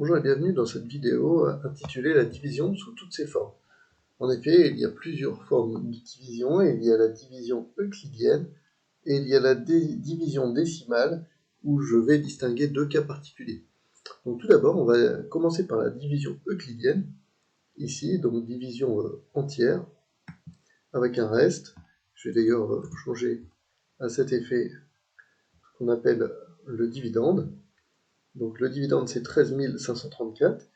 Bonjour et bienvenue dans cette vidéo intitulée La division sous toutes ses formes. En effet, il y a plusieurs formes de division. Il y a la division euclidienne et il y a la division décimale où je vais distinguer deux cas particuliers. Donc tout d'abord, on va commencer par la division euclidienne. Ici, donc division entière avec un reste. Je vais d'ailleurs changer à cet effet ce qu'on appelle le dividende. Donc le dividende c'est 13 534,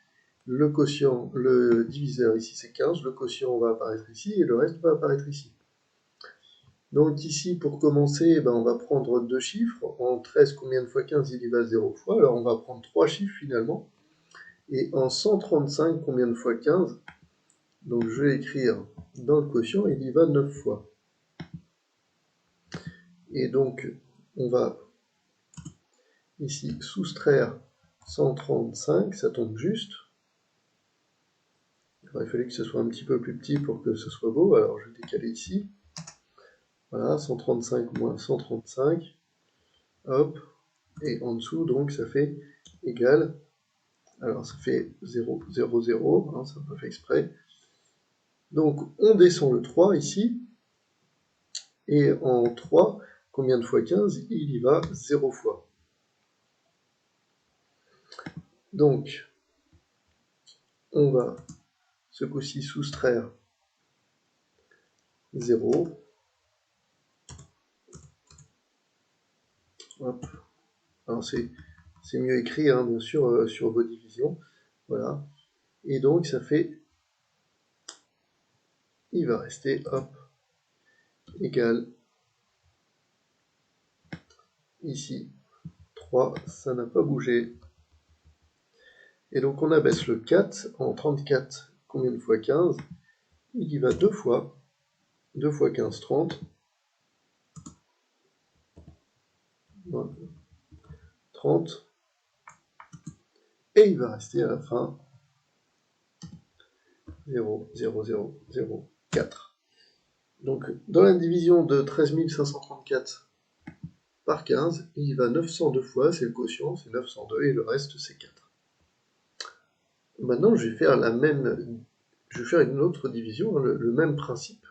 le quotient, le diviseur ici c'est 15, le quotient va apparaître ici et le reste va apparaître ici. Donc ici pour commencer, on va prendre deux chiffres, en 13 combien de fois 15 il y va 0 fois, alors on va prendre trois chiffres finalement, et en 135 combien de fois 15, donc je vais écrire dans le quotient il y va 9 fois. Et donc on va ici soustraire 135, ça tombe juste. Il aurait fallu que ce soit un petit peu plus petit pour que ce soit beau, alors je vais décaler ici. Voilà, 135 moins 135. Hop. Et en dessous, donc, ça fait égal. Alors, ça fait 0, 0, 0. Hein, ça n'a pas fait exprès. Donc, on descend le 3 ici. Et en 3, combien de fois 15? Il y va 0 fois. Donc, on va ce coup-ci soustraire 0. Hop. Alors, c'est mieux écrit, hein, bien sûr, sur vos divisions. Voilà. Et donc, ça fait... Il va rester, hop, égal. Ici, 3, ça n'a pas bougé. Et donc on abaisse le 4 en 34, combien de fois 15? Il y va deux fois. 2 fois 15, 30. Voilà. 30. Et il va rester à la fin 0, 0, 0, 0, 4. Donc dans la division de 13 534 par 15, il y va 902 fois, c'est le quotient, c'est 902, et le reste c'est 4. Maintenant je vais faire une autre division, le même principe,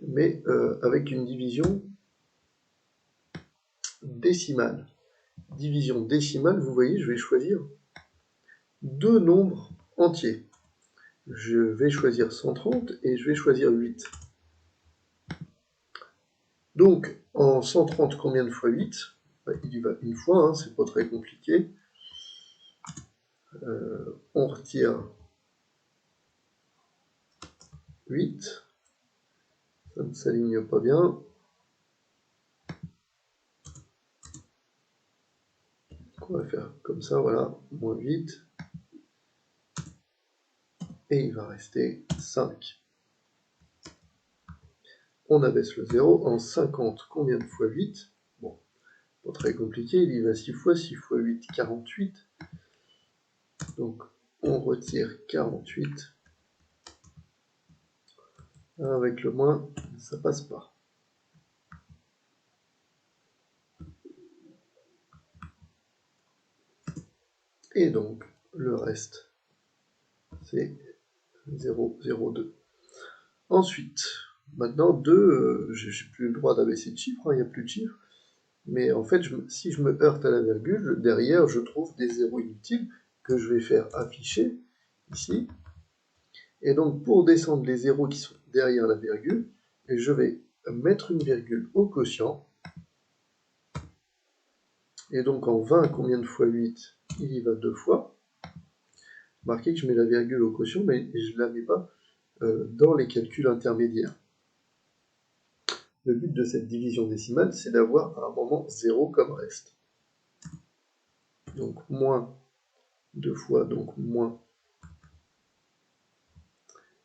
mais avec une division décimale. Division décimale, vous voyez, je vais choisir deux nombres entiers. Je vais choisir 130 et je vais choisir 8. Donc, en 130, combien de fois 8? Il y va une fois, hein, c'est pas très compliqué. On retire 8. Ça ne s'aligne pas bien. On va faire comme ça, voilà, moins 8. Et il va rester 5. On abaisse le 0. En 50, combien de fois 8? Bon, pas très compliqué, il y va 6 fois. 6 fois 8, 48. Donc, on retire 48. Avec le moins, ça passe pas. Et donc, le reste, c'est 0, 0, 2. Ensuite, maintenant, 2, j'ai plus le droit d'abaisser de chiffres, il n'y a plus de chiffres. Mais en fait, si je me heurte à la virgule, derrière, je trouve des zéros inutiles que je vais faire afficher ici. Et donc, pour descendre les zéros qui sont derrière la virgule, je vais mettre une virgule au quotient. Et donc, en 20, combien de fois 8? Il y va 2 fois. Remarquez que je mets la virgule au quotient, mais je ne la mets pas dans les calculs intermédiaires. Le but de cette division décimale, c'est d'avoir à un moment 0 comme reste. Donc, moins 2 fois, donc moins.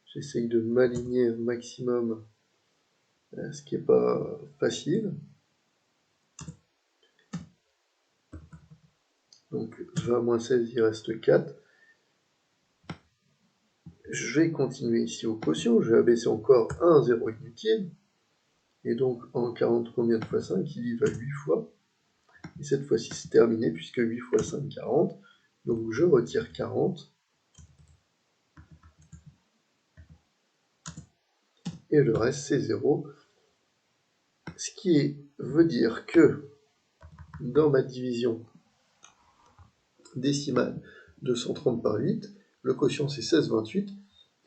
J'essaye de m'aligner un maximum, ce qui n'est pas facile. Donc 20 moins 16, il reste 4. Je vais continuer ici au quotient, je vais abaisser encore un 0 inutile. Et donc en 40, combien de fois 5? Il y va 8 fois. Et cette fois-ci c'est terminé, puisque 8 fois 5, 40. Donc je retire 40. Et le reste, c'est 0. Ce qui veut dire que dans ma division décimale de 130 par 8, le quotient c'est 16,28.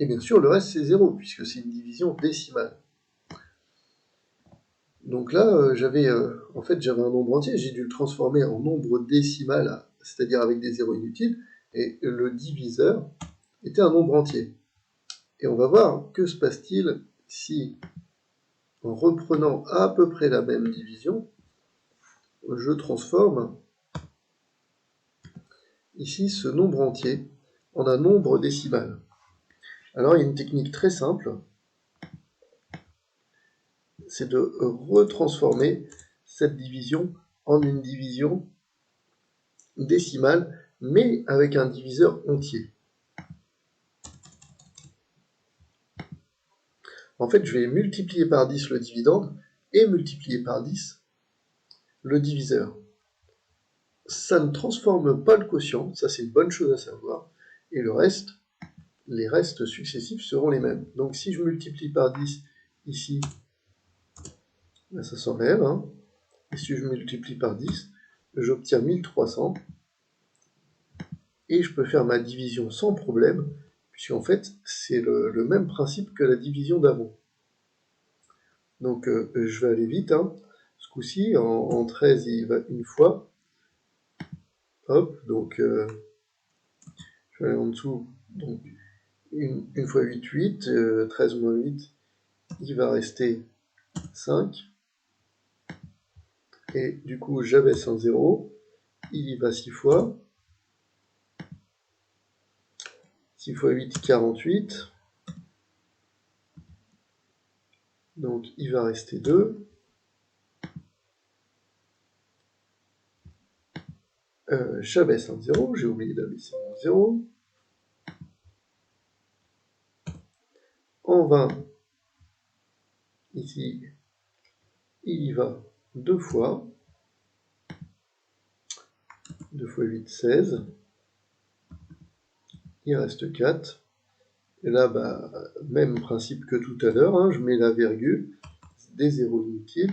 Et bien sûr, le reste, c'est 0, puisque c'est une division décimale. Donc là, j'avais un nombre entier, j'ai dû le transformer en nombre décimal, c'est-à-dire avec des zéros inutiles, et le diviseur était un nombre entier. Et on va voir que se passe-t-il si, en reprenant à peu près la même division, je transforme ici ce nombre entier en un nombre décimal. Alors il y a une technique très simple, c'est de retransformer cette division en une division décimale, mais avec un diviseur entier. En fait, je vais multiplier par 10 le dividende et multiplier par 10 le diviseur. Ça ne transforme pas le quotient, ça c'est une bonne chose à savoir, et le reste, les restes successifs seront les mêmes. Donc si je multiplie par 10 ici, ben ça s'enlève, hein. Et si je multiplie par 10, j'obtiens 1300, et je peux faire ma division sans problème, puisqu'en fait, c'est le même principe que la division d'avant. Donc je vais aller vite, hein. Ce coup-ci, en 13, il va une fois. Hop, donc je vais aller en dessous. Donc 1 fois 8, 8. 13 moins 8, il va rester 5. Et du coup, j'abaisse un 0. Il y va 6 fois. 6 fois 8, 48. Donc il va rester 2. J'abaisse un 0. J'ai oublié d'abaisser mon 0. En 20, ici, il y va 2 fois. 2 fois 8, 16. Il reste 4. Et là, bah, même principe que tout à l'heure, hein, je mets la virgule, des zéros inutiles.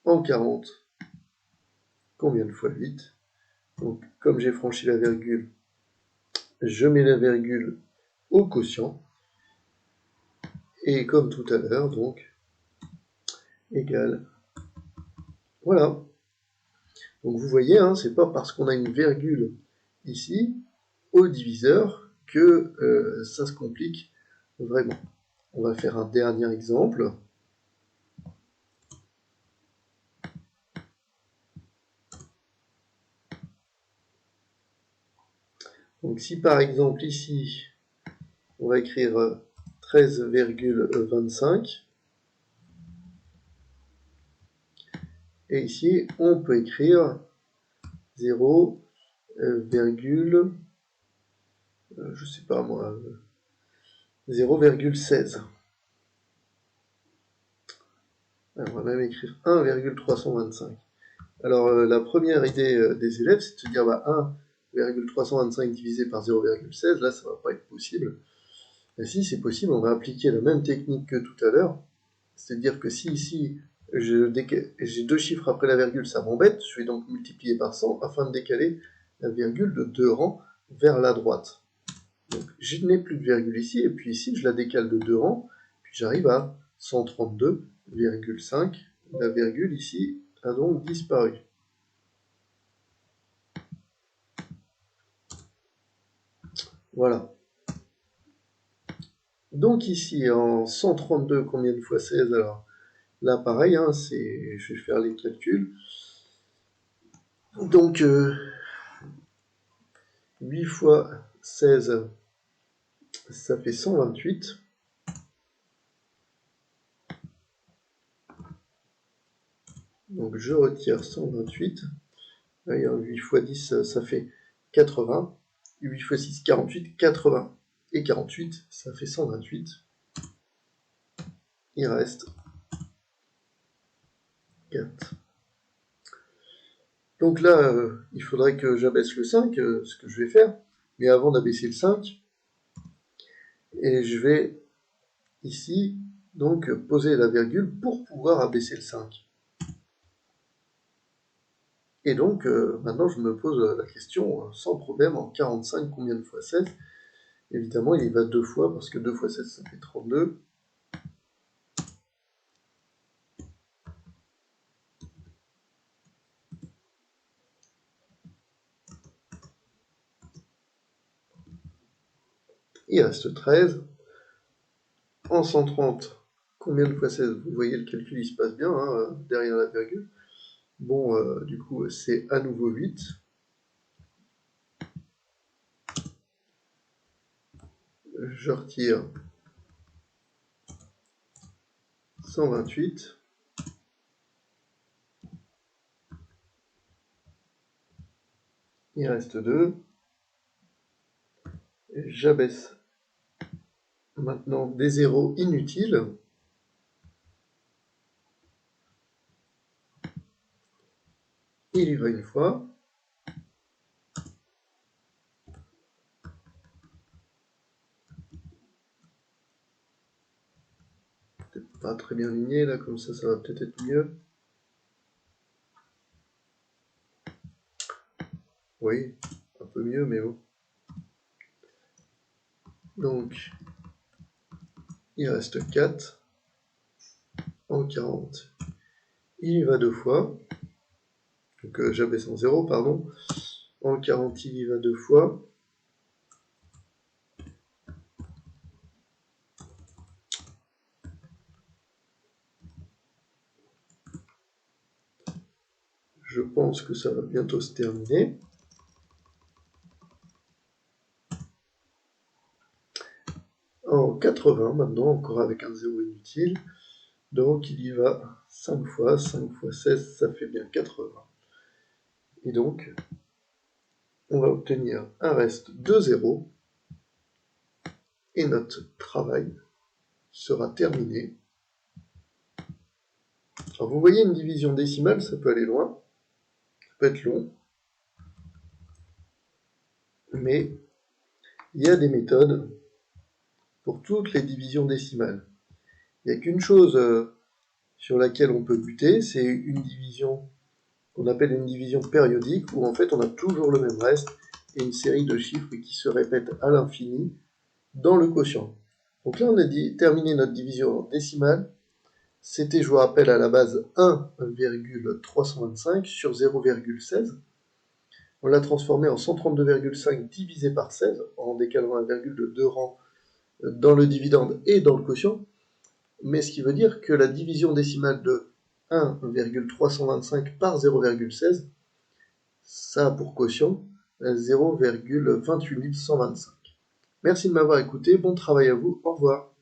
En 40, combien de fois 8? Donc, comme j'ai franchi la virgule, je mets la virgule au quotient. Et comme tout à l'heure, donc, égal. Voilà. Donc vous voyez, hein, c'est pas parce qu'on a une virgule ici, au diviseur, que ça se complique vraiment. On va faire un dernier exemple. Donc si par exemple ici, on va écrire 13,25, et ici, on peut écrire 0, je sais pas moi, 0,16. On va même écrire 1,325. Alors la première idée des élèves, c'est de se dire 1,325 divisé par 0,16, là ça va pas être possible. Mais si c'est possible, on va appliquer la même technique que tout à l'heure, c'est-à-dire que si ici j'ai deux chiffres après la virgule, ça m'embête, je vais donc multiplier par 100 afin de décaler la virgule de 2 rangs vers la droite. Donc je n'ai plus de virgule ici, et puis ici je la décale de 2 rangs, puis j'arrive à 132,5. La virgule ici a donc disparu. Voilà. Donc ici, en 132, combien de fois 16? Alors là, pareil, hein, je vais faire les calculs. Donc 8 fois 16, ça fait 128. Donc je retire 128. Là, 8 fois 10, ça fait 80. 8 fois 6, 48. 80 et 48, ça fait 128. Il reste 4. Donc là, il faudrait que j'abaisse le 5, ce que je vais faire. Mais avant d'abaisser le 5, et je vais ici donc poser la virgule pour pouvoir abaisser le 5. Et donc maintenant je me pose la question sans problème en 45 combien de fois 16. Évidemment il y va deux fois parce que 2 fois 16 ça fait 32. Il reste 13. En 130, combien de fois 16? Vous voyez le calcul il se passe bien hein, derrière la virgule. Bon, du coup c'est à nouveau 8. Je retire 128. Il reste 2. J'abaisse maintenant des zéros inutiles. Il y va une fois. Peut-être pas très bien ligné là, comme ça va peut-être être mieux. Oui, un peu mieux, mais bon. Donc, il reste 4 en 40. Il y va deux fois. Donc, j'abaisse en 0, pardon. En 40, il y va deux fois. Je pense que ça va bientôt se terminer. En 80, maintenant, encore avec un 0 inutile. Donc, il y va 5 fois. 5 fois 16, ça fait bien 80. Et donc, on va obtenir un reste de 0. Et notre travail sera terminé. Alors, vous voyez, une division décimale, ça peut aller loin. Ça peut être long. Mais il y a des méthodes pour toutes les divisions décimales. Il n'y a qu'une chose sur laquelle on peut buter, c'est une division qu'on appelle une division périodique, où en fait on a toujours le même reste et une série de chiffres qui se répètent à l'infini dans le quotient. Donc là on a terminé notre division décimale. C'était, je vous rappelle, à la base 1,325 sur 0,16. On l'a transformé en 132,5 divisé par 16 en décalant la virgule de 2 rangs dans le dividende et dans le quotient. Mais ce qui veut dire que la division décimale de 1,325 par 0,16, ça a pour quotient 0,28125. Merci de m'avoir écouté, bon travail à vous, au revoir.